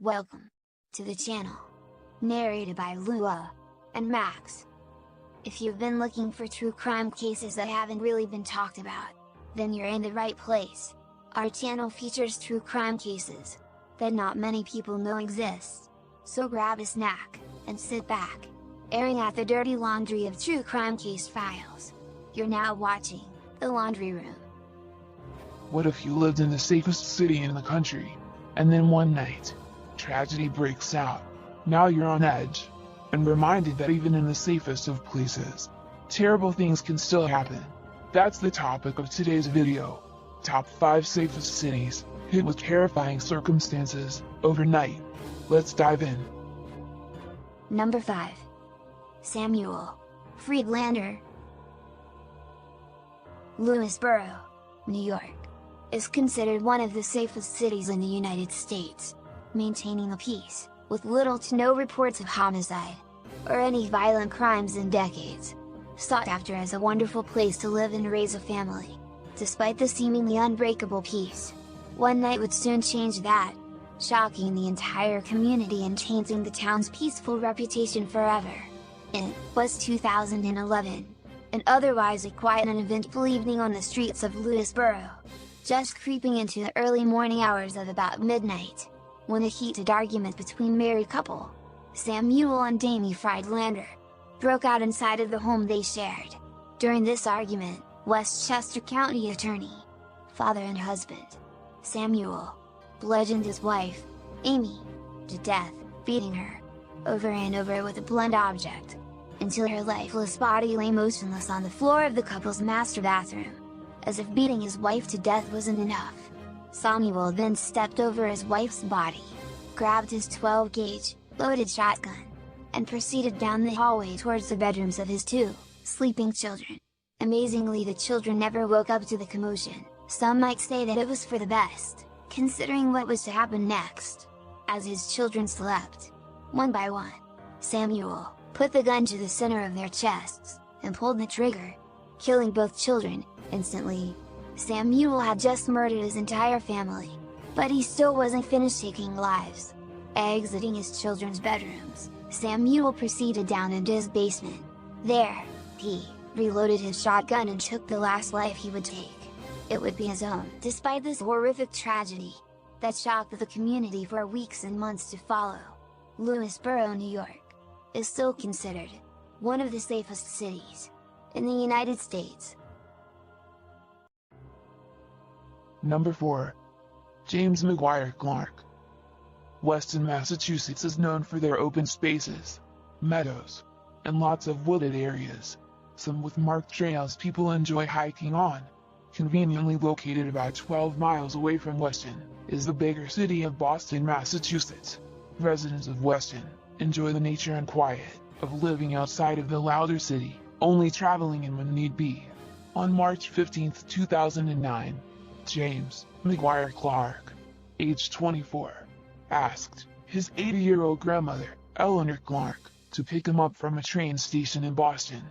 Welcome to the channel, narrated by Lua and Max. If you've been looking for true crime cases that haven't really been talked about, then you're in the right place. Our channel features true crime cases that not many people know exist. So grab a snack and sit back, airing out the dirty laundry of true crime case files. You're now watching The Laundry Room. What if you lived in the safest city in the country, and then one night, tragedy breaks out? Now you're on edge, and reminded that even in the safest of places, terrible things can still happen. That's the topic of today's video. Top 5 safest cities, hit with terrifying circumstances, overnight. Let's dive in. Number 5. Samuel Friedlander. Lewisboro, New York, is considered one of the safest cities in the United States, maintaining a peace, with little to no reports of homicide, or any violent crimes in decades. Sought after as a wonderful place to live and raise a family, despite the seemingly unbreakable peace, one night would soon change that, shocking the entire community and tainting the town's peaceful reputation forever. It was 2011, an otherwise a quiet and eventful evening on the streets of Lewisboro, just creeping into the early morning hours of about midnight, when a heated argument between married couple, Samuel and Damie Friedlander, broke out inside of the home they shared. During this argument, Westchester County Attorney, father and husband, Samuel, bludgeoned his wife, Amy, to death, beating her, over and over with a blunt object, until her lifeless body lay motionless on the floor of the couple's master bathroom. As if beating his wife to death wasn't enough, Samuel then stepped over his wife's body, grabbed his 12-gauge, loaded shotgun, and proceeded down the hallway towards the bedrooms of his 2 sleeping children. Amazingly, the children never woke up to the commotion. Some might say that it was for the best, considering what was to happen next. As his children slept, one by one, Samuel put the gun to the center of their chests, and pulled the trigger, killing both children instantly. Samuel had just murdered his entire family, but he still wasn't finished taking lives. Exiting his children's bedrooms, Samuel proceeded down into his basement. There, he reloaded his shotgun and took the last life he would take. It would be his own. Despite this horrific tragedy that shocked the community for weeks and months to follow, Lewisboro, New York, is still considered one of the safest cities in the United States. Number 4. James McGuire Clark. Weston, Massachusetts is known for their open spaces, meadows, and lots of wooded areas, some with marked trails people enjoy hiking on. Conveniently located about 12 miles away from Weston, is the bigger city of Boston, Massachusetts. Residents of Weston enjoy the nature and quiet of living outside of the louder city, only traveling in when need be. On March 15, 2009, James McGuire Clark, age 24, asked his 80-year-old grandmother, Eleanor Clark, to pick him up from a train station in Boston.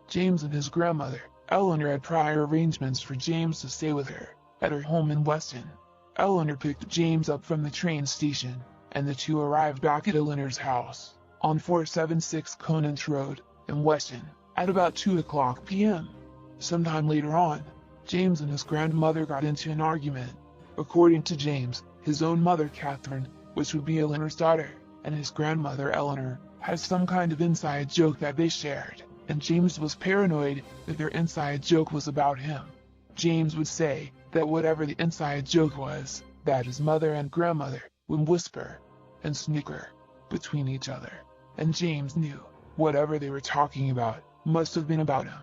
James and his grandmother, Eleanor, had prior arrangements for James to stay with her at her home in Weston. Eleanor picked James up from the train station, and the two arrived back at Eleanor's house on 476 Conant Road in Weston at about 2:00 p.m. Sometime later on, James and his grandmother got into an argument. According to James, his own mother, Catherine, which would be Eleanor's daughter, and his grandmother, Eleanor, had some kind of inside joke that they shared, and James was paranoid that their inside joke was about him. James would say that whatever the inside joke was, that his mother and grandmother would whisper and snicker between each other, and James knew whatever they were talking about must have been about him.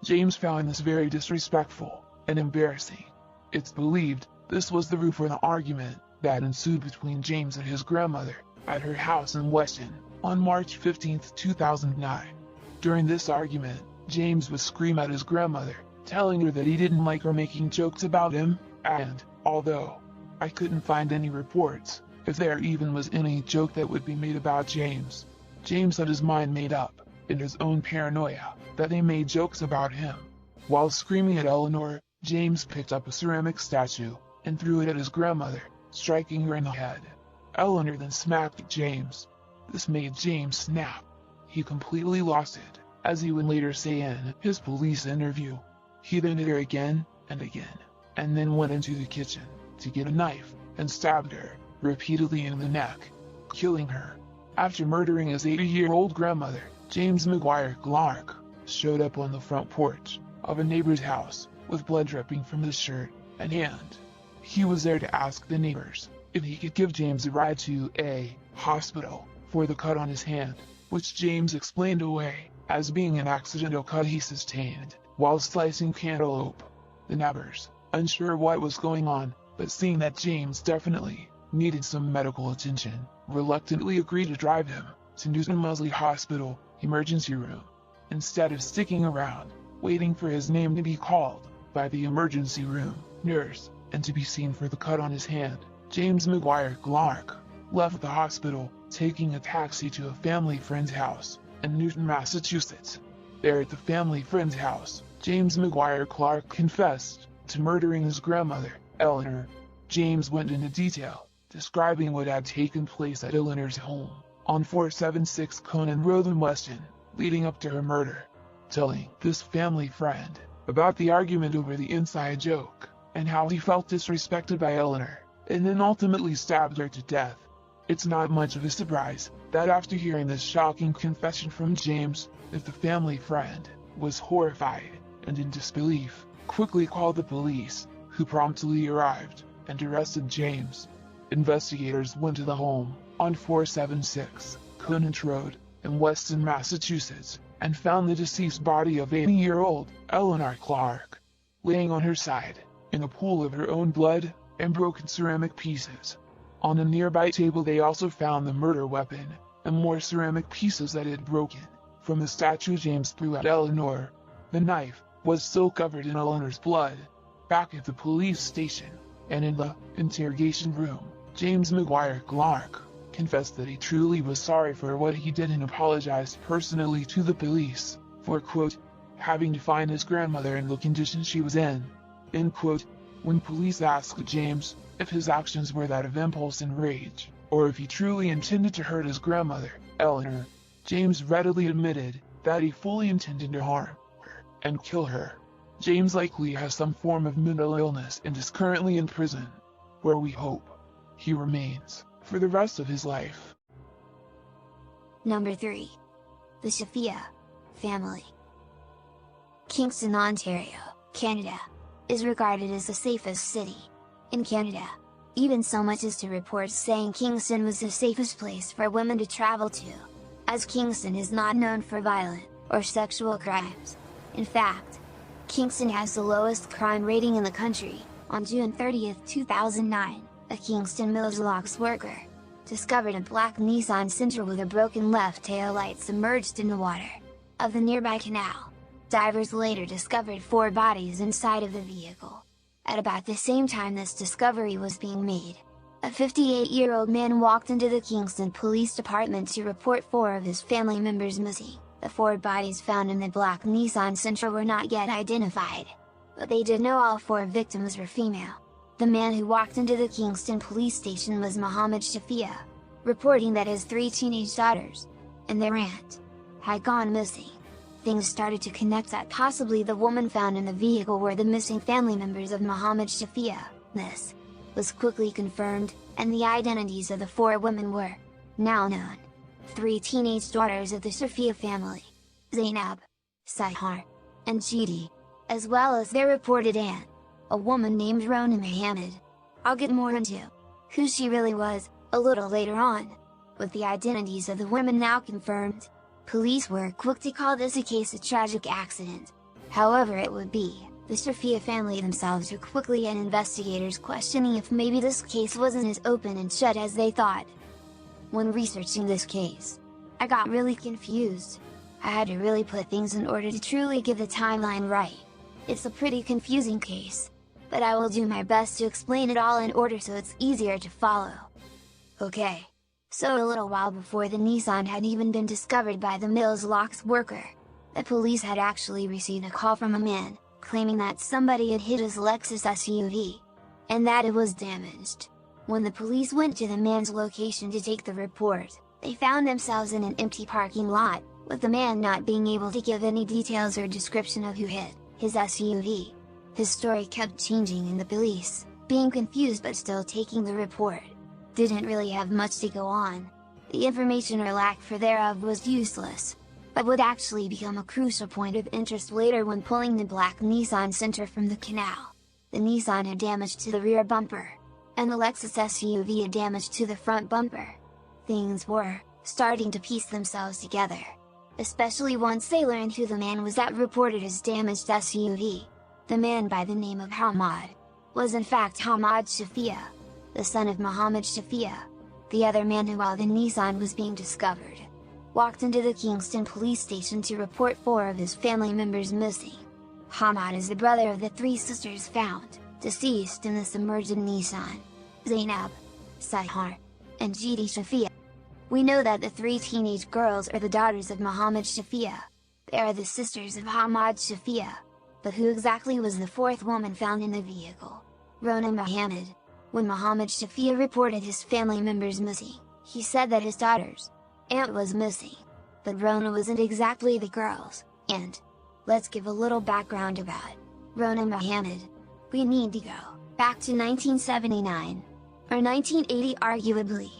James found this very disrespectful and embarrassing. It's believed this was the root for the argument that ensued between James and his grandmother at her house in Weston on March 15, 2009. During this argument, James would scream at his grandmother, telling her that he didn't like her making jokes about him, and, although I couldn't find any reports, if there even was any joke that would be made about James, James had his mind made up, in his own paranoia, that they made jokes about him. While screaming at Eleanor, James picked up a ceramic statue and threw it at his grandmother, striking her in the head. Eleanor then smacked James. This made James snap. He completely lost it, as he would later say in his police interview. He then hit her again and again, and then went into the kitchen to get a knife and stabbed her repeatedly in the neck, killing her. After murdering his 80-year-old grandmother, James McGuire Clark showed up on the front porch of a neighbor's house with blood dripping from his shirt and hand. He was there to ask the neighbors if he could give James a ride to a hospital for the cut on his hand, which James explained away as being an accidental cut he sustained while slicing cantaloupe. The neighbors, unsure what was going on, but seeing that James definitely needed some medical attention, reluctantly agreed to drive him to Newton Moseley Hospital emergency room, instead of sticking around, waiting for his name to be called by the emergency room nurse and to be seen for the cut on his hand. James McGuire Clark left the hospital, taking a taxi to a family friend's house in Newton, Massachusetts. There at the family friend's house, James McGuire Clark confessed to murdering his grandmother, Eleanor. James went into detail, describing what had taken place at Eleanor's home on 476 Conan Road in Weston, leading up to her murder, telling this family friend about the argument over the inside joke and how he felt disrespected by Eleanor, and then ultimately stabbed her to death. It's not much of a surprise that after hearing this shocking confession from James, that the family friend was horrified and in disbelief, quickly called the police, who promptly arrived and arrested James. Investigators went to the home on 476 Conant Road in Weston, Massachusetts, and found the deceased body of 80-year-old Eleanor Clark laying on her side in a pool of her own blood and broken ceramic pieces. On a nearby table they also found the murder weapon and more ceramic pieces that had broken from the statue James threw at Eleanor. The knife was still covered in Eleanor's blood. Back at the police station and in the interrogation room, James McGuire Clark confessed that he truly was sorry for what he did and apologized personally to the police for, quote, having to find his grandmother in the condition she was in, end quote. When police asked James if his actions were that of impulse and rage, or if he truly intended to hurt his grandmother, Eleanor, James readily admitted that he fully intended to harm her and kill her. James likely has some form of mental illness and is currently in prison, where we hope he remains for the rest of his life. Number 3. The Sophia family. Kingston, Ontario, Canada, is regarded as the safest city in Canada, even so much as to reports saying Kingston was the safest place for women to travel to, as Kingston is not known for violent or sexual crimes. In fact, Kingston has the lowest crime rating in the country. On June 30, 2009, a Kingston Mills Locks worker discovered a black Nissan Sentra with a broken left tail light submerged in the water of the nearby canal. Divers later discovered 4 bodies inside of the vehicle. At about the same time this discovery was being made, a 58-year-old man walked into the Kingston Police Department to report 4 of his family members missing. The 4 bodies found in the black Nissan Sentra were not yet identified, but they did know all 4 victims were female. The man who walked into the Kingston police station was Mohammed Shafia, reporting that his 3 teenage daughters and their aunt had gone missing. Things started to connect that possibly the woman found in the vehicle were the missing family members of Mohammed Shafia. This was quickly confirmed, and the identities of the 4 women were now known. 3 teenage daughters of the Shafia family, Zainab, Sahar, and Jidi, as well as their reported aunt, a woman named Rona Mohammed. I'll get more into who she really was a little later on. With the identities of the women now confirmed, police were quick to call this a case of tragic accident. However it would be, the Shafia family themselves were quickly and investigators questioning if maybe this case wasn't as open and shut as they thought. When researching this case, I got really confused. I had to really put things in order to truly get the timeline right. It's a pretty confusing case, but I will do my best to explain it all in order so it's easier to follow. Okay. So a little while before the Nissan had even been discovered by the Mills Locks worker, the police had actually received a call from a man, claiming that somebody had hit his Lexus SUV, and that it was damaged. When the police went to the man's location to take the report, they found themselves in an empty parking lot, with the man not being able to give any details or description of who hit his SUV. His story kept changing and the police, being confused but still taking the report, didn't really have much to go on. The information or lack thereof was useless, but would actually become a crucial point of interest later when pulling the black Nissan Sentra from the canal. The Nissan had damage to the rear bumper, and the Lexus SUV had damage to the front bumper. Things were starting to piece themselves together, especially once they learned who the man was that reported his damaged SUV. The man by the name of Hamad was in fact Hamad Shafia, the son of Mohammed Shafia, the other man who, while the Nissan was being discovered, walked into the Kingston police station to report 4 of his family members missing. Hamad is the brother of the 3 sisters found deceased in the submerged Nissan: Zainab, Sahar, and Jidi Shafia. We know that the 3 teenage girls are the daughters of Mohammed Shafia. They are the sisters of Hamad Shafia. But who exactly was the 4th woman found in the vehicle? Rona Mohammed. When Mohammed Shafia reported his family members missing, he said that his daughter's aunt was missing, but Rona wasn't exactly the girls, and let's give a little background about Rona Mohammed. We need to go back to 1979, or 1980 arguably,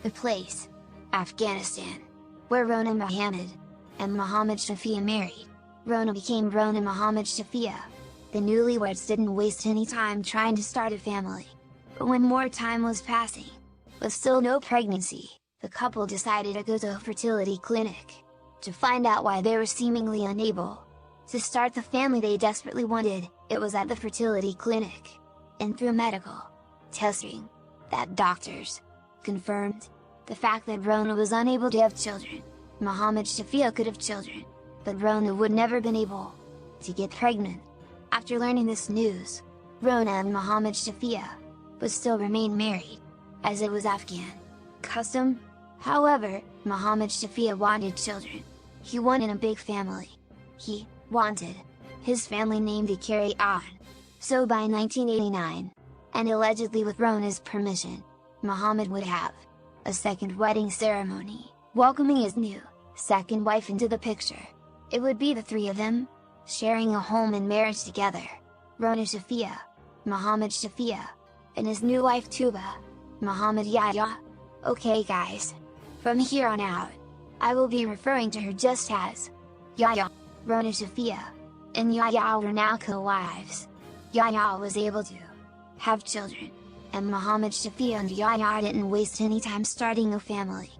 the place, Afghanistan, where Rona Mohammed and Mohammed Shafia married. Rona became Rona Mohammed Shafia. The newlyweds didn't waste any time trying to start a family. But when more time was passing, with still no pregnancy, the couple decided to go to a fertility clinic, to find out why they were seemingly unable to start the family they desperately wanted. It was at the fertility clinic, and through medical testing, that doctors confirmed the fact that Rona was unable to have children. Mohammed Shafia could have children, but Rona would never been able to get pregnant. After learning this news, Rona and Mohammed Shafia would still remain married, as it was Afghan custom. However, Mohammed Shafia wanted children. He wanted a big family. He wanted his family name to carry on. So by 1989, and allegedly with Rona's permission, Mohammed would have a second wedding ceremony, welcoming his new second wife into the picture. It would be the 3 of them, sharing a home and marriage together: Rona Shafia, Mohammed Shafia, and his new wife Tuba, Mohammed Yahya. Okay guys, from here on out, I will be referring to her just as Yahya. Rona Shafia and Yahya were now co-wives. Yahya was able to have children, and Mohammed Shafia and Yahya didn't waste any time starting a family.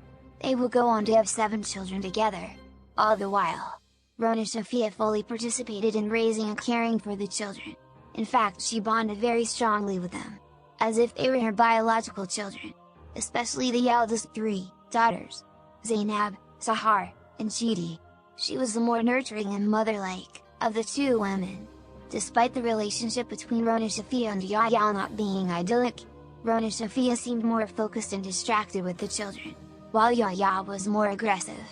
They will go on to have 7 children together. All the while, Rona Shafia fully participated in raising and caring for the children. In fact, she bonded very strongly with them, as if they were her biological children, especially the eldest 3 daughters, Zainab, Sahar, and Jidi. She was the more nurturing and mother-like of the 2 women. Despite the relationship between Rona Shafia and Yahya not being idyllic, Rona Shafia seemed more focused and distracted with the children, while Yahya was more aggressive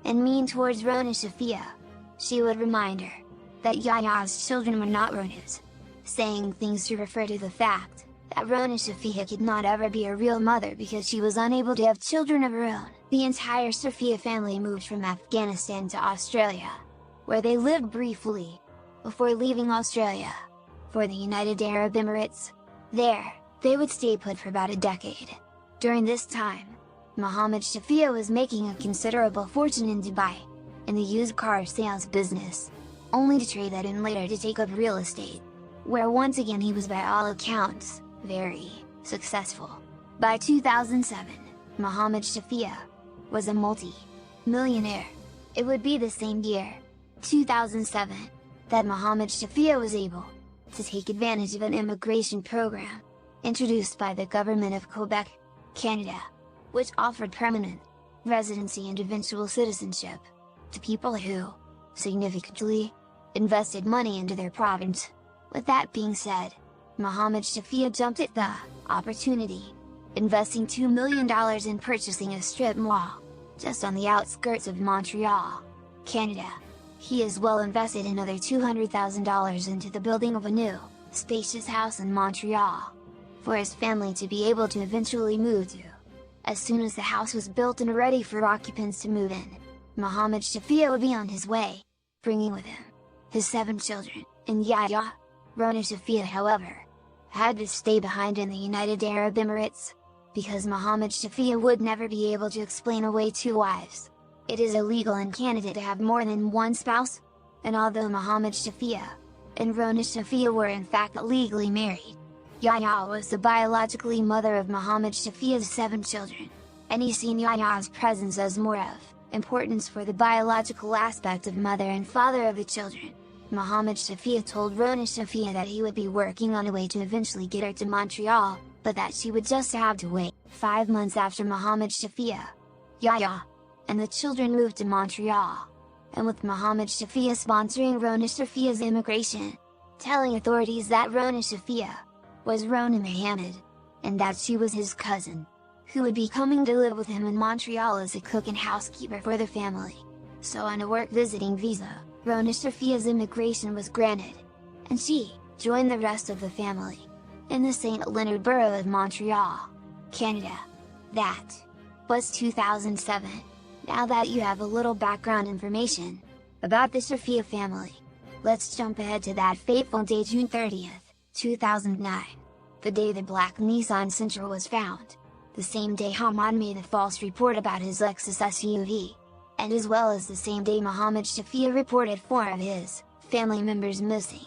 and mean towards Rona Shafia. She would remind her that Yahya's children were not Rona's, saying things to refer to the fact that Rona Shafia could not ever be a real mother because she was unable to have children of her own. The entire Shafia family moved from Afghanistan to Australia, where they lived briefly before leaving Australia for the United Arab Emirates. There, they would stay put for about a decade. During this time, Mohammed Shafia was making a considerable fortune in Dubai, in the used car sales business, only to trade that in later to take up real estate, where once again he was by all accounts, very successful. By 2007, Mohammed Shafia was a multi-millionaire. It would be the same year, 2007, that Mohammed Shafia was able to take advantage of an immigration program introduced by the government of Quebec, Canada, which offered permanent residency and eventual citizenship to people who significantly invested money into their province. With that being said, Mohammed Shafia jumped at the opportunity, investing $2 million in purchasing a strip mall just on the outskirts of Montreal, Canada. He as well invested another $200,000 into the building of a new, spacious house in Montreal. for his family to be able to eventually move to. As soon as the house was built and ready for occupants to move in, Muhammad Shafia would be on his way, bringing with him his 7 children, and Yahya. Rona Shafia, however, had to stay behind in the United Arab Emirates, because Muhammad Shafia would never be able to explain away 2 wives. It is illegal in Canada to have more than 1 spouse, and although Muhammad Shafia and Rona Shafia were in fact legally married, Yahya was the biologically mother of Muhammad Shafia's 7 children, and he seen Yahya's presence as more of importance for the biological aspect of mother and father of the children. Muhammad Shafia told Rona Shafia that he would be working on a way to eventually get her to Montreal, but that she would just have to wait. 5 months after Muhammad Shafia, Yahya and the children moved to Montreal, and with Muhammad Shafia sponsoring Rona Shafia's immigration, telling authorities that Rona Shafia was Rona Muhammad, and that she was his cousin, who would be coming to live with him in Montreal as a cook and housekeeper for the family. So on a work visiting visa, Rona Shafia's immigration was granted, and she joined the rest of the family in the St. Leonard borough of Montreal, Canada. That was 2007. Now that you have a little background information about the Shafia family, let's jump ahead to that fateful day, June 30th, 2009, the day the black Nissan Sentra was found, the same day Hamad made a false report about his Lexus SUV, and as well as the same day Muhammad Shafia reported 4 of his family members missing.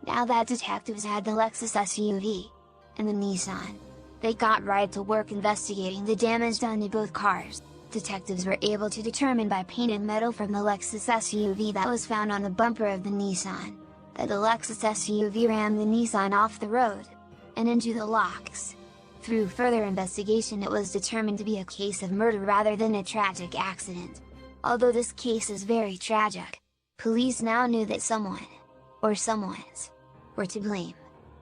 Now that detectives had the Lexus SUV and the Nissan, they got right to work investigating the damage done to both cars. Detectives were able to determine by painted metal from the Lexus SUV that was found on the bumper of the Nissan, that the Lexus SUV rammed the Nissan off the road, and into the locks. Through further investigation, it was determined to be a case of murder rather than a tragic accident. Although this case is very tragic, police now knew that someone, or someones, were to blame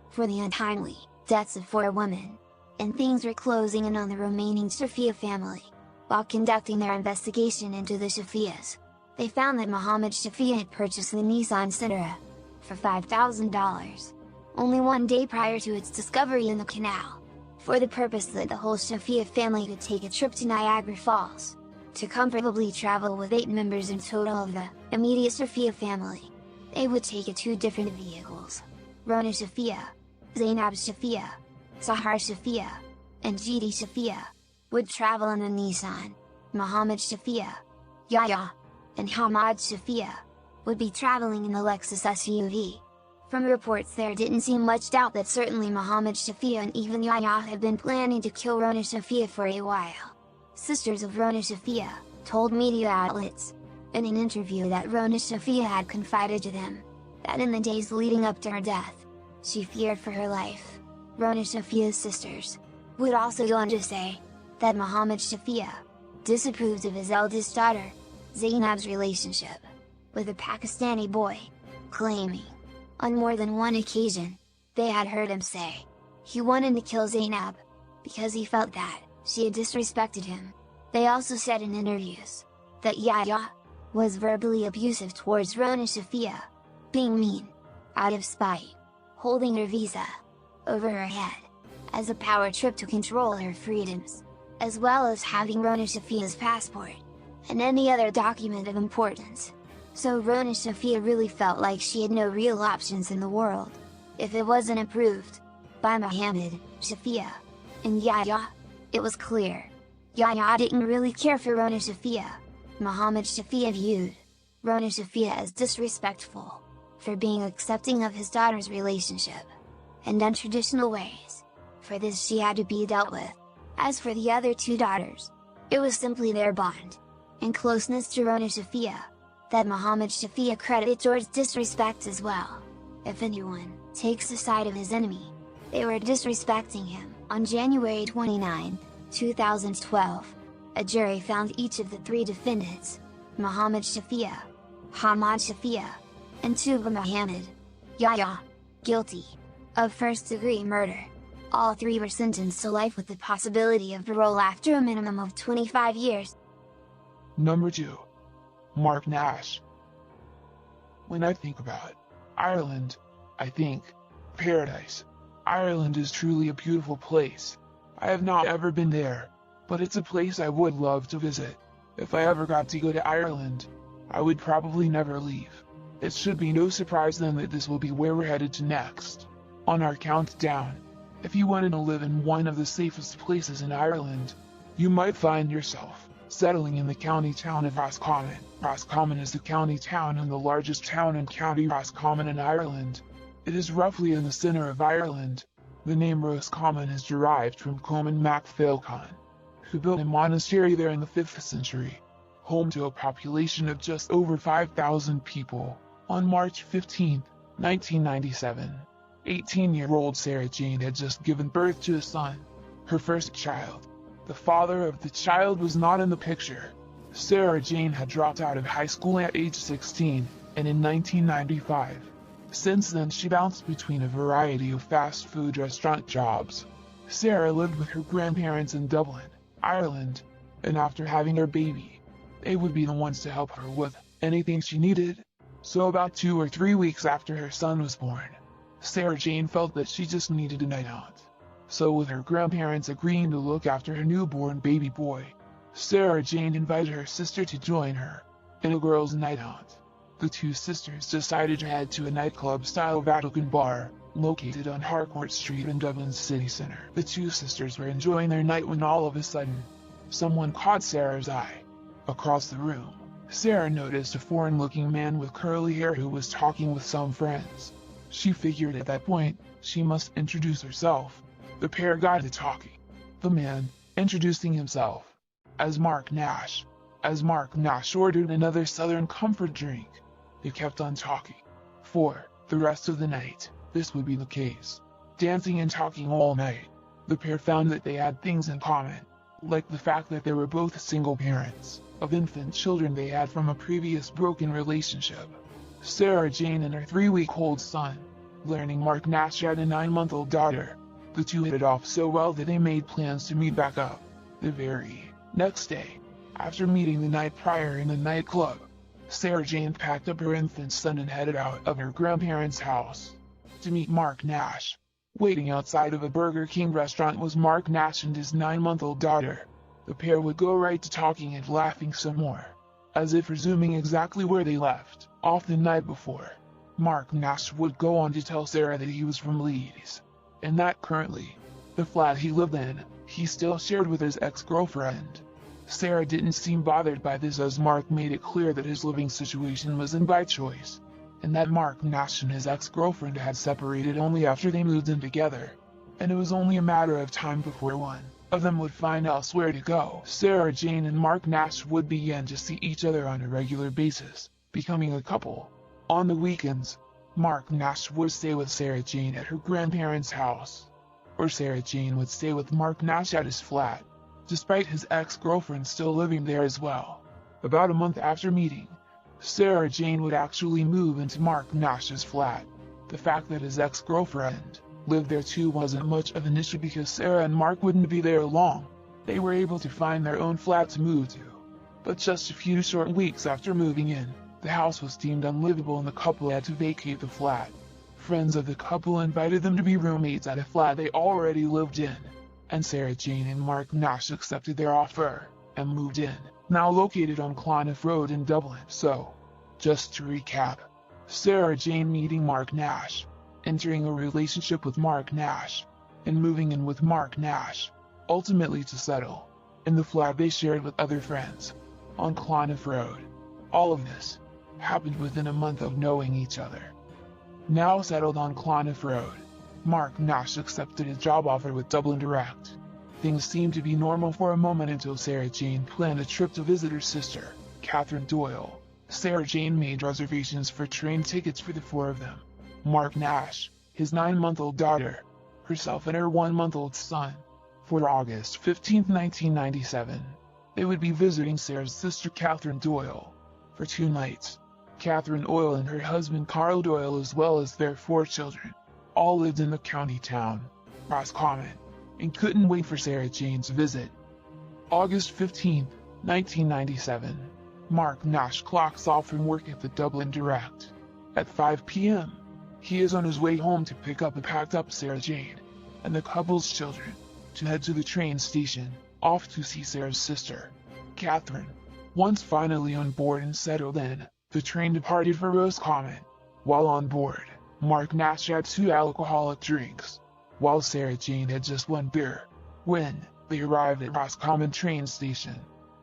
for the untimely deaths of 4 women, and things were closing in on the remaining Shafia family. While conducting their investigation into the Shafias, they found that Muhammad Shafia had purchased the Nissan Sentra for $5,000, only 1 day prior to its discovery in the canal, for the purpose that the whole Shafia family could take a trip to Niagara Falls, to comfortably travel with 8 members in total of the immediate Shafia family. They would take 2 different vehicles. Rona Shafia, Zainab Shafia, Sahar Shafia, and Jidi Shafia would travel in a Nissan. Muhammad Shafia, Yahya, and Hamad Shafia would be traveling in the Lexus SUV. From reports, there didn't seem much doubt that certainly Muhammad Shafia and even Yahya had been planning to kill Rona Shafia for a while. Sisters of Rona Shafia told media outlets in an interview that Rona Shafia had confided to them that in the days leading up to her death, she feared for her life. Rona Shafia's sisters would also go on to say that Muhammad Shafia disapproved of his eldest daughter, Zainab's relationship with a Pakistani boy, claiming, on more than 1 occasion, they had heard him say he wanted to kill Zainab because he felt that she had disrespected him. They also said in interviews that Yahya was verbally abusive towards Rona Shafia, being mean, out of spite, holding her visa over her head as a power trip to control her freedoms, as well as having Rona Shafia's passport and any other document of importance. So Rona Shafia really felt like she had no real options in the world if it wasn't approved by Muhammad Shafia and Yahya. It was clear Yahya didn't really care for Rona Shafia. Muhammad Shafia viewed Rona Shafia as disrespectful for being accepting of his daughter's relationship and untraditional ways. For this she had to be dealt with. As for the other 2 daughters, it was simply their bond and closeness to Rona Shafia that Muhammad Shafia credited towards disrespect as well. If anyone takes the side of his enemy, they were disrespecting him. On January 29, 2012, a jury found each of the 3 defendants, Muhammad Shafia, Hamad Shafia, and Tuba Muhammad, Yahya, guilty of first-degree murder. All 3 were sentenced to life with the possibility of parole after a minimum of 25 years. Number 2. Mark Nash. When I think about Ireland, I think paradise. Ireland is truly a beautiful place. I have not ever been there, but it's a place I would love to visit. If I ever got to go to Ireland, I would probably never leave. It should be no surprise then that this will be where we're headed to next. On our countdown, if you wanted to live in one of the safest places in Ireland, you might find yourself settling in the county town of Roscommon. Roscommon is the county town and the largest town in County Roscommon in Ireland. It is roughly in the center of Ireland. The name Roscommon is derived from Coman mac Phailchon, who built a monastery there in the 5th century, home to a population of just over 5,000 people. On March 15, 1997, 18-year-old Sarah Jane had just given birth to a son, her first child. The father of the child was not in the picture. Sarah Jane had dropped out of high school at age 16, and in 1995. Since then she bounced between a variety of fast food restaurant jobs. Sarah lived with her grandparents in Dublin, Ireland, and after having her baby, they would be the ones to help her with anything she needed. So about 2 or 3 weeks after her son was born, Sarah Jane felt that she just needed a night out. So with her grandparents agreeing to look after her newborn baby boy, Sarah Jane invited her sister to join her in a girls' night out. The two sisters decided to head to a nightclub-style Vatican bar, located on Harcourt Street in Dublin's city centre. The two sisters were enjoying their night when all of a sudden, someone caught Sarah's eye. Across the room, Sarah noticed a foreign-looking man with curly hair who was talking with some friends. She figured at that point, she must introduce herself. The pair got to talking. The man, introducing himself as Mark Nash. As Mark Nash ordered another Southern Comfort drink, they kept on talking. For the rest of the night, this would be the case. Dancing and talking all night. The pair found that they had things in common, like the fact that they were both single parents of infant children they had from a previous broken relationship. Sarah Jane and her 3-week-old son, learning Mark Nash had a 9-month-old daughter. The two hit it off so well that they made plans to meet back up the very next day. After meeting the night prior in the nightclub, Sarah Jane packed up her infant son and headed out of her grandparents' house to meet Mark Nash. Waiting outside of a Burger King restaurant was Mark Nash and his 9-month-old daughter. The pair would go right to talking and laughing some more, as if resuming exactly where they left off the night before. Mark Nash would go on to tell Sarah that he was from Leeds, and that currently, the flat he lived in, he still shared with his ex-girlfriend. Sarah didn't seem bothered by this as Mark made it clear that his living situation wasn't by choice, and that Mark Nash and his ex-girlfriend had separated only after they moved in together, and it was only a matter of time before one of them would find elsewhere to go. Sarah Jane and Mark Nash would begin to see each other on a regular basis, becoming a couple. On the weekends, Mark Nash would stay with Sarah Jane at her grandparents' house, or Sarah Jane would stay with Mark Nash at his flat, despite his ex-girlfriend still living there as well. About a month after meeting, Sarah Jane would actually move into Mark Nash's flat. The fact that his ex-girlfriend lived there too wasn't much of an issue because Sarah and Mark wouldn't be there long. They were able to find their own flat to move to. But just a few short weeks after moving in, the house was deemed unlivable and the couple had to vacate the flat. Friends of the couple invited them to be roommates at a flat they already lived in, and Sarah Jane and Mark Nash accepted their offer and moved in, now located on Cloniff Road in Dublin. So, just to recap, Sarah Jane meeting Mark Nash, entering a relationship with Mark Nash, and moving in with Mark Nash, ultimately to settle in the flat they shared with other friends on Cloniff Road. All of this happened within a month of knowing each other. Now settled on Cloniff Road, Mark Nash accepted a job offer with Dublin Direct. Things seemed to be normal for a moment until Sarah Jane planned a trip to visit her sister, Catherine Doyle. Sarah Jane made reservations for train tickets for the 4 of them: Mark Nash, his 9-month-old daughter, herself and her 1-month-old son, for August 15, 1997. They would be visiting Sarah's sister Catherine Doyle for 2 nights. Catherine Doyle and her husband Carl Doyle, as well as their 4 children, all lived in the county town, Roscommon, and couldn't wait for Sarah Jane's visit. August 15, 1997. Mark Nash clocks off from work at the Dublin Direct at 5 p.m. He is on his way home to pick up and packed up Sarah Jane and the couple's children to head to the train station, off to see Sarah's sister, Catherine. Once finally on board and settled in, the train departed for Roscommon. While on board, Mark Nash had 2 alcoholic drinks, while Sarah Jane had just 1 beer. When they arrived at Roscommon train station,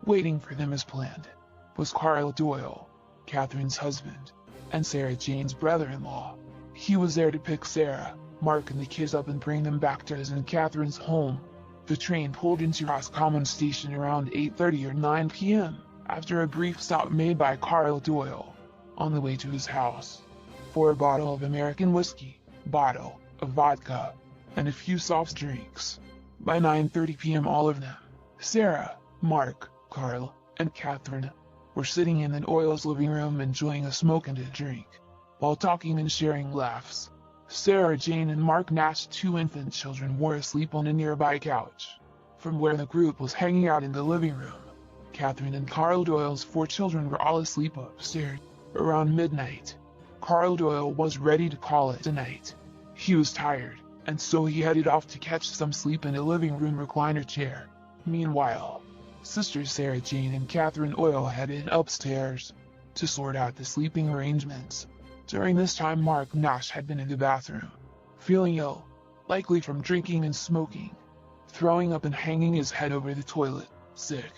waiting for them as planned was Carl Doyle, Catherine's husband, and Sarah Jane's brother-in-law. He was there to pick Sarah, Mark and the kids up and bring them back to his and Catherine's home. The train pulled into Roscommon station around 8:30 or 9 p.m. after a brief stop made by Carl Doyle on the way to his house for a bottle of American whiskey, bottle of vodka, and a few soft drinks. By 9:30 p.m. all of them, Sarah, Mark, Carl, and Catherine, were sitting in the Doyle's living room enjoying a smoke and a drink, while talking and sharing laughs. Sarah Jane and Mark Nash's 2 infant children were asleep on a nearby couch, from where the group was hanging out in the living room. Catherine and Carl Doyle's 4 children were all asleep upstairs. Around midnight, Carl Doyle was ready to call it a night. He was tired, and so he headed off to catch some sleep in a living room recliner chair. Meanwhile, sisters Sarah Jane and Catherine Doyle headed upstairs to sort out the sleeping arrangements. During this time, Mark Nash had been in the bathroom, feeling ill, likely from drinking and smoking, throwing up and hanging his head over the toilet, sick.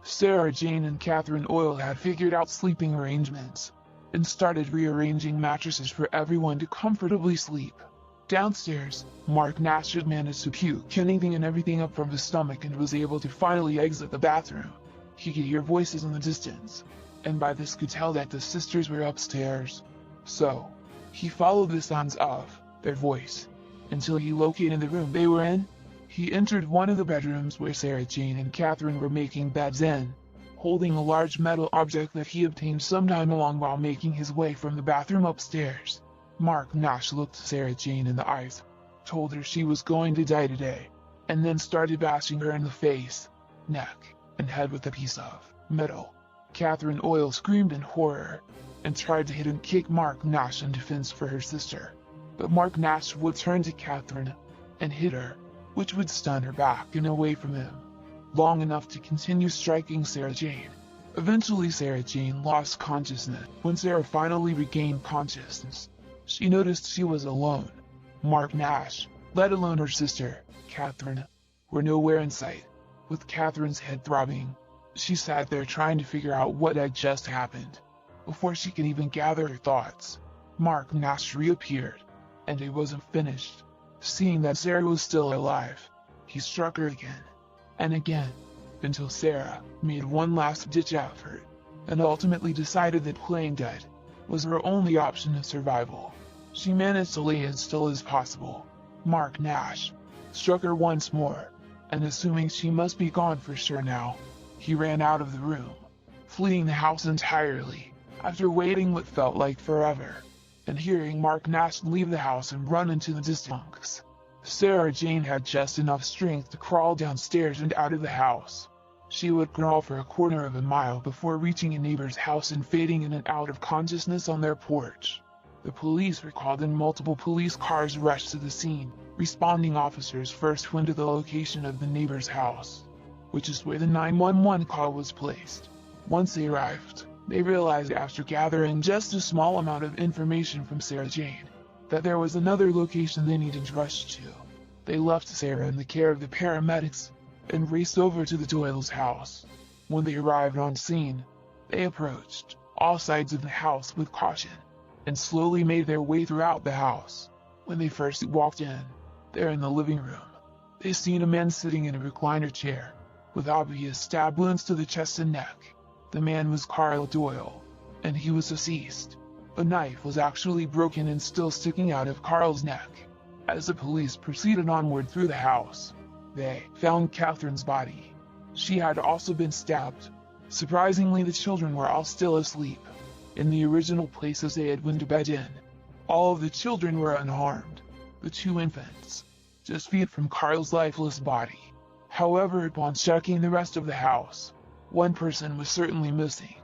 Sarah Jane and Catherine Doyle had figured out sleeping arrangements and started rearranging mattresses for everyone to comfortably sleep. Downstairs, Mark Nash had managed to puke anything and everything up from his stomach and was able to finally exit the bathroom. He could hear voices in the distance, and by this could tell that the sisters were upstairs. So, he followed the sounds of their voice until he located the room they were in. He entered one of the bedrooms where Sarah Jane and Catherine were making beds in, holding a large metal object that he obtained sometime along while making his way from the bathroom upstairs. Mark Nash looked Sarah Jane in the eyes, told her she was going to die today, and then started bashing her in the face, neck, and head with a piece of metal. Catherine Doyle screamed in horror and tried to hit and kick Mark Nash in defense for her sister, but Mark Nash would turn to Catherine and hit her, which would stun her back and away from him, long enough to continue striking Sarah Jane. Eventually, Sarah Jane lost consciousness. When Sarah finally regained consciousness, she noticed she was alone. Mark Nash, let alone her sister, Catherine, were nowhere in sight. With Catherine's head throbbing, she sat there trying to figure out what had just happened. Before she could even gather her thoughts, Mark Nash reappeared, and it wasn't finished. Seeing that Sarah was still alive, he struck her again and again, until Sarah made one last-ditch effort and ultimately decided that playing dead was her only option of survival. She managed to lay as still as possible. Mark Nash struck her once more, and assuming she must be gone for sure now, he ran out of the room, fleeing the house entirely. After waiting what felt like forever, and hearing Mark Nash leave the house and run into the distance, Sarah Jane had just enough strength to crawl downstairs and out of the house. She would crawl for a quarter of a mile before reaching a neighbor's house and fading in and out of consciousness on their porch. The police were called and multiple police cars rushed to the scene. Responding officers first went to the location of the neighbor's house, which is where the 911 call was placed. Once they arrived, they realized after gathering just a small amount of information from Sarah Jane that there was another location they needed to rush to. They left Sarah in the care of the paramedics and raced over to the Doyle's house. When they arrived on scene, they approached all sides of the house with caution and slowly made their way throughout the house. When they first walked in, there in the living room, they seen a man sitting in a recliner chair with obvious stab wounds to the chest and neck. The man was Carl Doyle, and he was deceased. A knife was actually broken and still sticking out of Carl's neck. As the police proceeded onward through the house, they found Catherine's body. She had also been stabbed. Surprisingly, the children were all still asleep in the original places they had went to bed in. All of the children were unharmed. The 2 infants, just feet from Carl's lifeless body. However, upon checking the rest of the house, one person was certainly missing.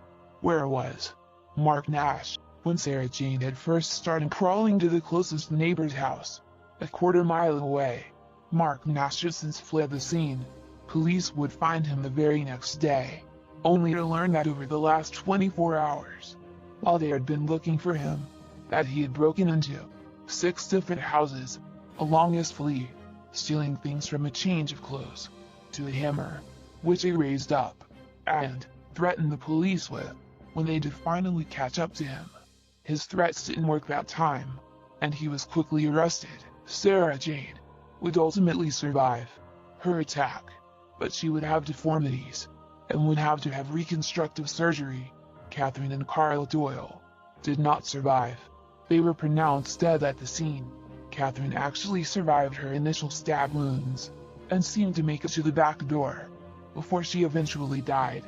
Where was Mark Nash? When Sarah Jane had first started crawling to the closest neighbor's house, a quarter-mile away, Mark Nash had since fled the scene. Police would find him the very next day, only to learn that over the last 24 hours, while they had been looking for him, that he had broken into 6 different houses along his fleet, stealing things from a change of clothes to a hammer, which he raised up and threatened the police with when they did finally catch up to him. His threats didn't work that time, and he was quickly arrested. Sarah Jane would ultimately survive her attack, but she would have deformities and would have to have reconstructive surgery. Catherine and Carl Doyle did not survive. They were pronounced dead at the scene. Catherine actually survived her initial stab wounds and seemed to make it to the back door before she eventually died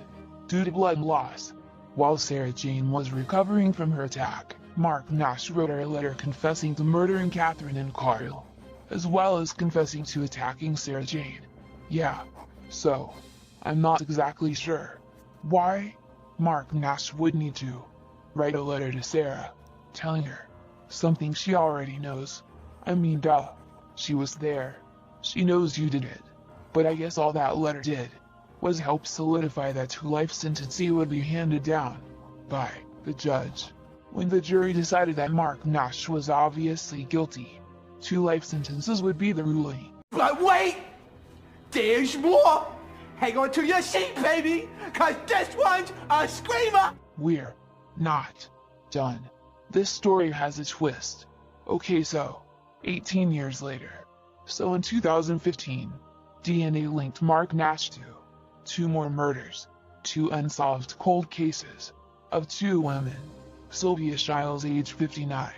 due to blood loss. While Sarah Jane was recovering from her attack, Mark Nash wrote her a letter confessing to murdering Catherine and Carl, as well as confessing to attacking Sarah Jane. Yeah, so I'm not exactly sure why Mark Nash would need to write a letter to Sarah, telling her something she already knows. I mean, duh, she was there. She knows you did it. But I guess all that letter did was help solidify that 2 life sentence would be handed down by the judge. When the jury decided that Mark Nash was obviously guilty, 2 life sentences would be the ruling. But wait! There's more! Hang on to your seat, baby! Cause this one's a screamer! We're not done. This story has a twist. Okay, so 18 years later. So in 2015, DNA linked Mark Nash to 2 more murders, 2 unsolved cold cases of 2 women, Sylvia Shiles age 59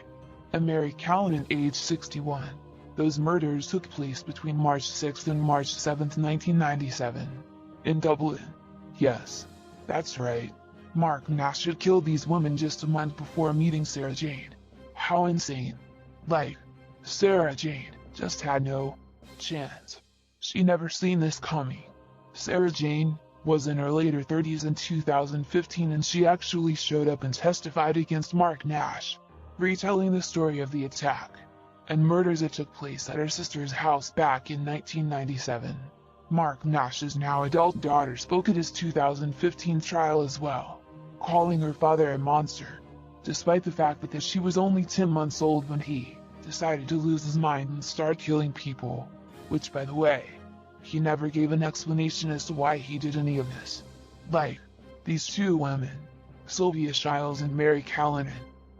and Mary Callanan age 61. Those murders took place between March 6 and March 7, 1997, in Dublin. Yes, that's right. Mark Nash had killed these women just a month before meeting Sarah Jane. How insane. Like, Sarah Jane just had no chance. She never seen this coming. Sarah Jane was in her later 30s in 2015, and she actually showed up and testified against Mark Nash, retelling the story of the attack and murders that took place at her sister's house back in 1997. Mark Nash's now adult daughter spoke at his 2015 trial as well, calling her father a monster, despite the fact that she was only 10 months old when he decided to lose his mind and start killing people, which, by the way, he never gave an explanation as to why he did any of this. Like, these 2 women, Sylvia Shiles and Mary Callanan,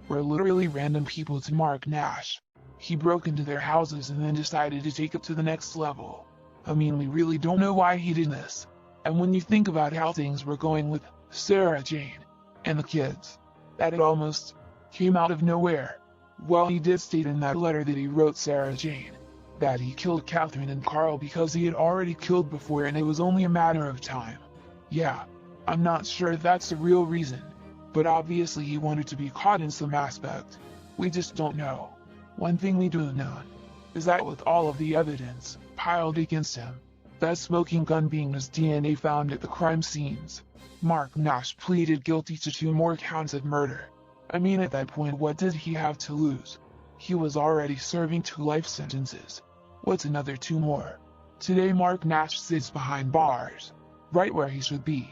were literally random people to Mark Nash. He broke into their houses and then decided to take it to the next level. I mean, we really don't know why he did this. And when you think about how things were going with Sarah Jane and the kids, that it almost came out of nowhere. Well, he did state in that letter that he wrote Sarah Jane that he killed Catherine and Carl because he had already killed before and it was only a matter of time. Yeah, I'm not sure if that's the real reason, but obviously he wanted to be caught in some aspect. We just don't know. One thing we do know is that with all of the evidence piled against him, that smoking gun being his DNA found at the crime scenes, Mark Nash pleaded guilty to 2 more counts of murder. I mean, at that point, what did he have to lose? He was already serving 2 life sentences. What's another 2 more? Today Mark Nash sits behind bars, right where he should be,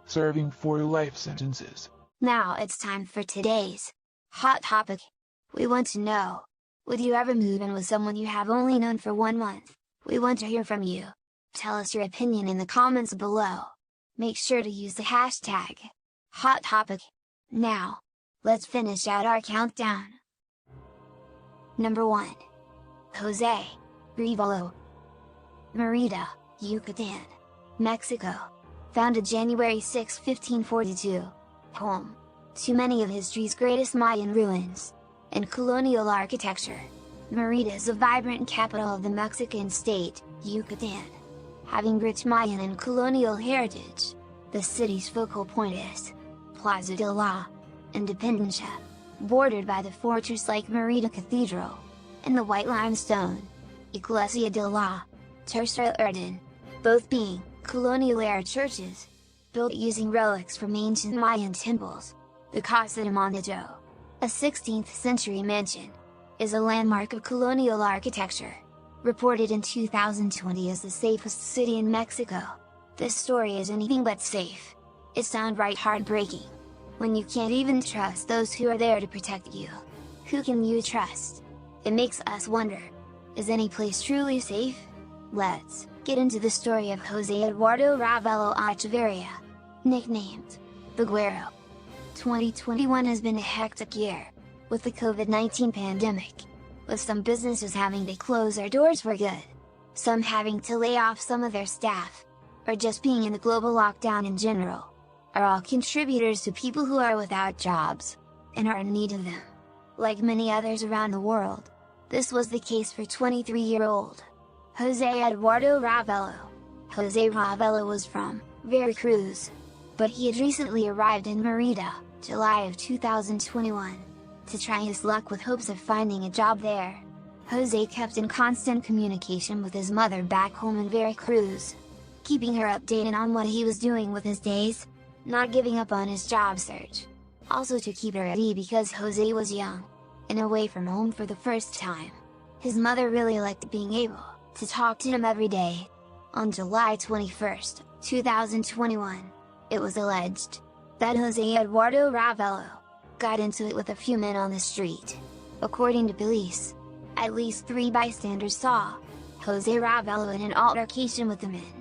serving 4 life sentences. Now it's time for today's hot topic. We want to know, would you ever move in with someone you have only known for 1 month? We want to hear from you. Tell us your opinion in the comments below. Make sure to use the hashtag hot topic. Now, let's finish out our countdown. Number 1. Jose Revalo, Merida, Yucatan, Mexico. Founded January 6, 1542. Home to many of history's greatest Mayan ruins and colonial architecture. Merida is a vibrant capital of the Mexican state, Yucatan. Having rich Mayan and colonial heritage, the city's focal point is Plaza de la Independencia, bordered by the fortress-like Merida Cathedral, and the white limestone Iglesia de la Tercera Orden, both being colonial-era churches, built using relics from ancient Mayan temples. The Casa de Montejo, a 16th century mansion, is a landmark of colonial architecture. Reported in 2020 as the safest city in Mexico, this story is anything but safe. It's downright heartbreaking. When you can't even trust those who are there to protect you. Who can you trust? It makes us wonder, is any place truly safe? Let's get into the story of Jose Eduardo Ravelo Echeverria, nicknamed the Güero. 2021 has been a hectic year, with the COVID-19 pandemic, with some businesses having to close their doors for good, some having to lay off some of their staff, or just being in a global lockdown in general, are all contributors to people who are without jobs, and are in need of them. Like many others around the world, this was the case for 23-year-old Jose Eduardo Ravelo. Jose Ravelo was from Veracruz, but he had recently arrived in Mérida, July of 2021, to try his luck with hopes of finding a job there. Jose kept in constant communication with his mother back home in Veracruz, keeping her updated on what he was doing with his days, not giving up on his job search. Also to keep her at ease because Jose was young, and away from home for the first time. His mother really liked being able to talk to him every day. On July 21st, 2021, it was alleged that Jose Eduardo Ravelo got into it with a few men on the street. According to police, at least 3 bystanders saw Jose Ravelo in an altercation with the men.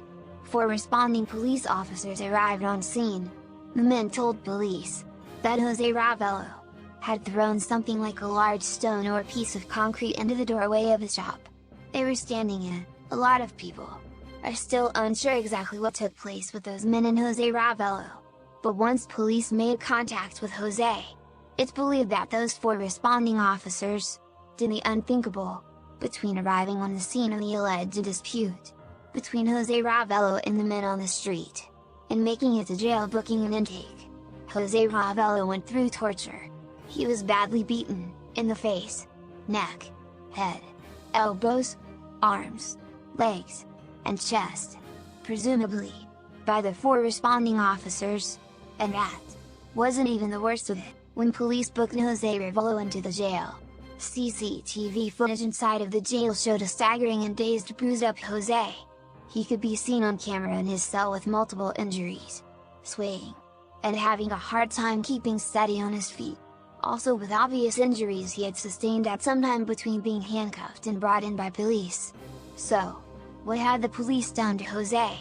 4 responding police officers arrived on scene. The men told police that Jose Ravelo had thrown something like a large stone or piece of concrete into the doorway of his shop they were standing in. A lot of people are still unsure exactly what took place with those men and Jose Ravelo, but once police made contact with Jose, it's believed that those 4 responding officers did the unthinkable, between arriving on the scene of the alleged dispute between Jose Ravelo and the men on the street, and making it to jail booking an intake. Jose Ravelo went through torture. He was badly beaten, in the face, neck, head, elbows, arms, legs, and chest, presumably by the 4 responding officers, and that wasn't even the worst of it. When police booked Jose Ravelo into the jail, CCTV footage inside of the jail showed a staggering and dazed, bruised up Jose. He could be seen on camera in his cell with multiple injuries, swaying, and having a hard time keeping steady on his feet. Also with obvious injuries he had sustained at some time between being handcuffed and brought in by police. So, what had the police done to Jose?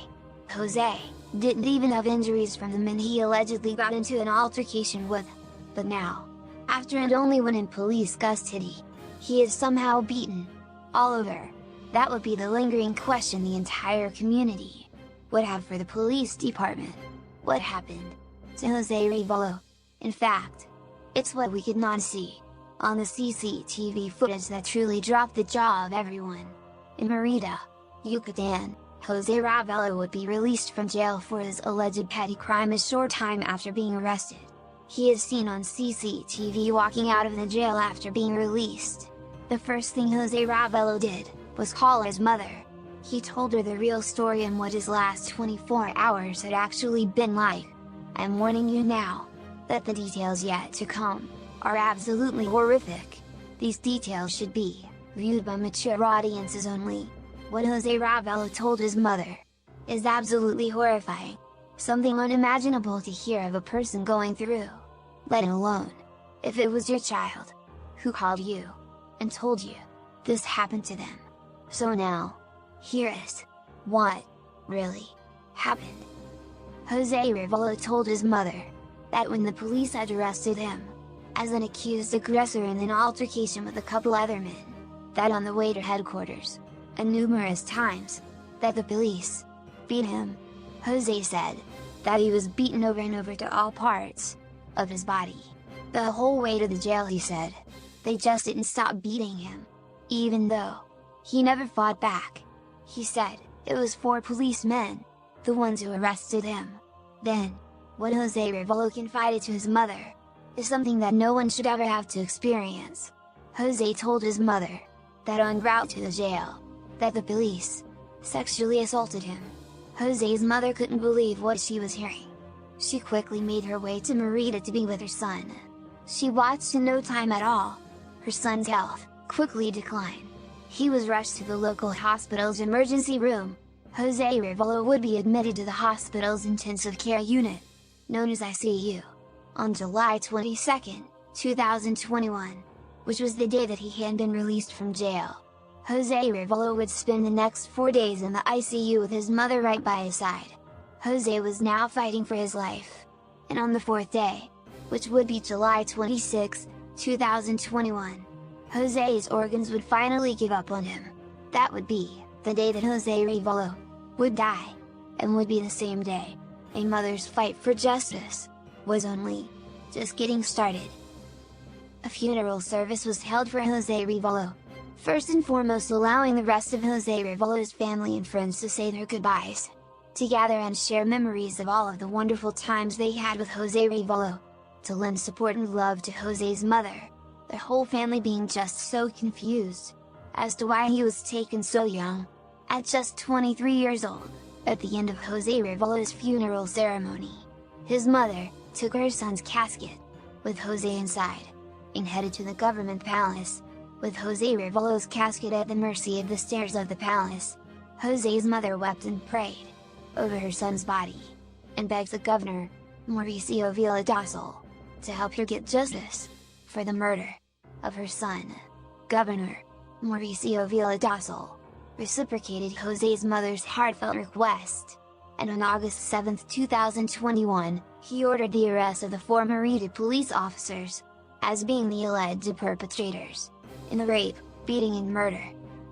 Jose didn't even have injuries from the men he allegedly got into an altercation with. But now, after and only when in police custody, he is somehow beaten all over. That would be the lingering question the entire community would have for the police department. What happened to Jose Ravelo? In fact, it's what we could not see on the CCTV footage that truly dropped the jaw of everyone. In Mérida, Yucatan, Jose Ravelo would be released from jail for his alleged petty crime a short time after being arrested. He is seen on CCTV walking out of the jail after being released. The first thing Jose Ravelo did was call his mother. He told her the real story and what his last 24 hours had actually been like. "I'm warning you now, that the details yet to come are absolutely horrific. These details should be viewed by mature audiences only." What Jose Ravelo told his mother is absolutely horrifying. Something unimaginable to hear of a person going through, let alone if it was your child who called you and told you this happened to them. So now, here is what really happened. Jose Ravelo told his mother that when the police had arrested him as an accused aggressor in an altercation with a couple other men, that on the way to headquarters, and numerous times, that the police beat him. Jose said that he was beaten over and over to all parts of his body. The whole way to the jail, he said. They just didn't stop beating him, even though he never fought back. He said it was 4 policemen, the ones who arrested him. Then, what Jose Ravelo confided to his mother is something that no one should ever have to experience. Jose told his mother that en route to the jail, that the police sexually assaulted him. Jose's mother couldn't believe what she was hearing. She quickly made her way to Mérida to be with her son. She watched in no time at all. Her son's health quickly declined. He was rushed to the local hospital's emergency room. Jose Arevalo would be admitted to the hospital's intensive care unit, known as ICU, on July 22, 2021, which was the day that he had been released from jail. Jose Arevalo would spend the next 4 days in the ICU with his mother right by his side. Jose was now fighting for his life. And on the 4th day, which would be July 26, 2021, Jose's organs would finally give up on him. That would be the day that Jose Arevalo would die, and would be the same day a mother's fight for justice was only just getting started. A funeral service was held for Jose Arevalo, first and foremost allowing the rest of Jose Arevalo's family and friends to say their goodbyes, to gather and share memories of all of the wonderful times they had with Jose Arevalo, to lend support and love to Jose's mother, the whole family being just so confused as to why he was taken so young, at just 23 years old. At the end of Jose Arevalo's funeral ceremony, his mother took her son's casket, with Jose inside, and headed to the government palace, with Jose Arevalo's casket at the mercy of the stairs of the palace. Jose's mother wept and prayed over her son's body, and begged the governor, Mauricio Villadosal, to help her get justice for the murder of her son. Governor Mauricio Villadosal reciprocated Jose's mother's heartfelt request, and on August 7, 2021, he ordered the arrest of the 4 Merida police officers, as being the alleged perpetrators in the rape, beating and murder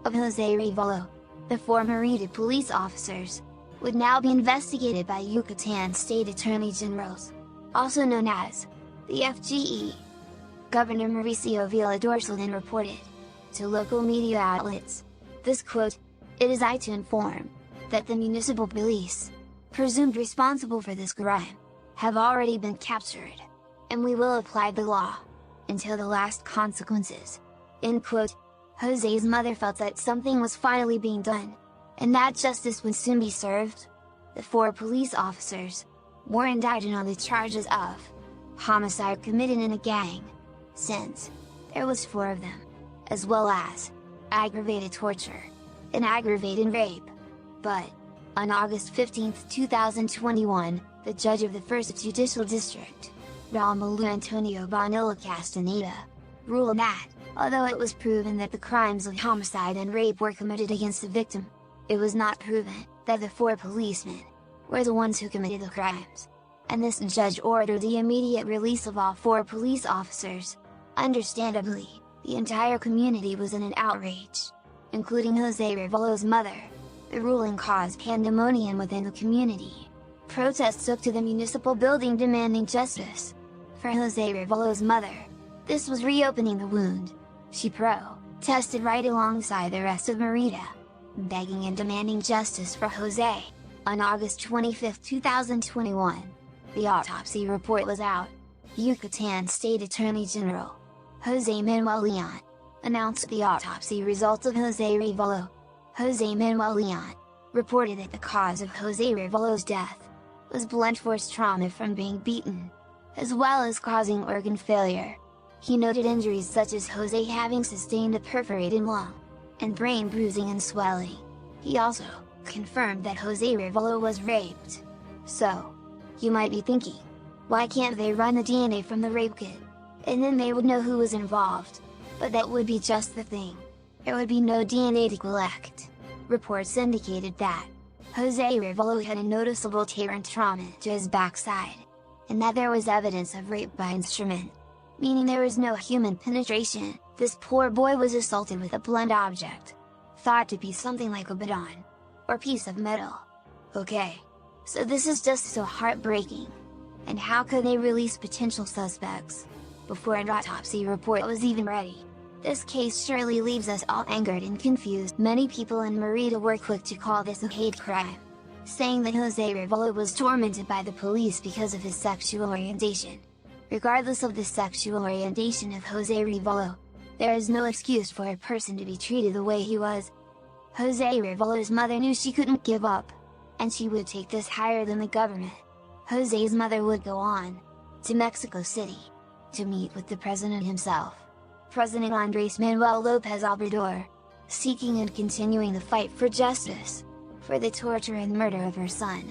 of Jose Arevalo. The 4 Merida police officers would now be investigated by Yucatan State Attorney Generals, also known as the FGE. Governor Mauricio Villadosal then reported to local media outlets, this quote, "It is I to inform that the municipal police, presumed responsible for this crime, have already been captured, and we will apply the law until the last consequences." End quote. Jose's mother felt that something was finally being done, and that justice would soon be served. The 4 police officers were indicted on the charges of homicide committed in a gang, since there was 4 of them, as well as aggravated torture and aggravated rape. But on August 15, 2021, the judge of the 1st Judicial District, Romulo Antonio Bonilla Castaneda, ruled that, although it was proven that the crimes of homicide and rape were committed against the victim, it was not proven that the 4 policemen were the ones who committed the crimes. And this judge ordered the immediate release of all 4 police officers. Understandably, the entire community was in an outrage, including Jose Arevalo's mother. The ruling caused pandemonium within the community. Protests took to the municipal building demanding justice for Jose Arevalo's mother. This was reopening the wound. She protested right alongside the rest of Merida, begging and demanding justice for Jose. On August 25, 2021, the autopsy report was out. Yucatan State Attorney General Jose Manuel Leon announced the autopsy results of Jose Arevalo. Jose Manuel Leon reported that the cause of Jose Arevalo's death was blunt force trauma from being beaten, as well as causing organ failure. He noted injuries such as Jose having sustained a perforated lung, and brain bruising and swelling. He also confirmed that Jose Arevalo was raped. So, you might be thinking, why can't they run the DNA from the rape kit, and then they would know who was involved? But that would be just the thing. There would be no DNA to collect. Reports indicated that Jose Arevalo had a noticeable tear and trauma to his backside, and that there was evidence of rape by instrument, meaning there was no human penetration. This poor boy was assaulted with a blunt object, thought to be something like a baton, or piece of metal. Okay, so this is just so heartbreaking. And how could they release potential suspects before an autopsy report was even ready? This case surely leaves us all angered and confused. Many people in Merida were quick to call this a hate crime, saying that Jose Arevalo was tormented by the police because of his sexual orientation. Regardless of the sexual orientation of Jose Arevalo, there is no excuse for a person to be treated the way he was. Jose Arevalo's mother knew she couldn't give up, and she would take this higher than the government. Jose's mother would go on to Mexico City, to meet with the president himself, President Andrés Manuel López Obrador, seeking and continuing the fight for justice, for the torture and murder of her son,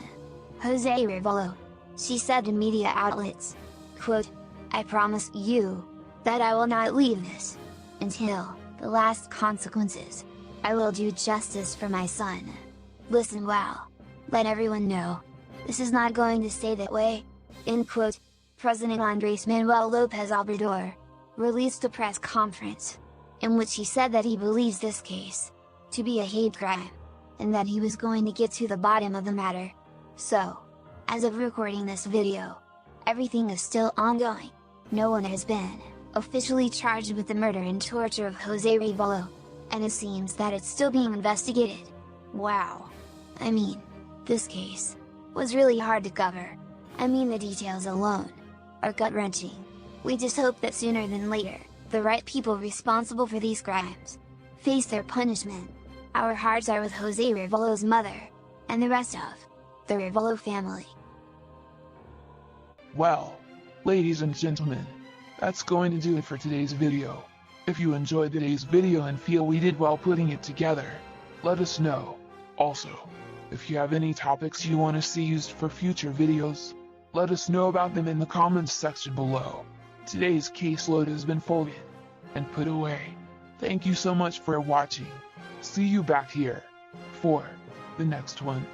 Jose Arevalo. She said to media outlets, quote, "I promise you, that I will not leave this, until the last consequences. I will do justice for my son. Listen well. Let everyone know. This is not going to stay that way," end quote. President Andrés Manuel López Obrador released a press conference, in which he said that he believes this case to be a hate crime, and that he was going to get to the bottom of the matter. So, as of recording this video, everything is still ongoing. No one has been officially charged with the murder and torture of Jose Arevalo, and it seems that it's still being investigated. Wow! I mean, this case was really hard to cover. I mean, the details alone are gut-wrenching. We just hope that sooner than later, the right people responsible for these crimes face their punishment. Our hearts are with Jose Arevalo's mother, and the rest of the Arevalo family. Well, ladies and gentlemen, that's going to do it for today's video. If you enjoyed today's video and feel we did well putting it together, let us know. Also, if you have any topics you want to see used for future videos, let us know about them in the comments section below. Today's caseload has been folded and put away. Thank you so much for watching. See you back here for the next one.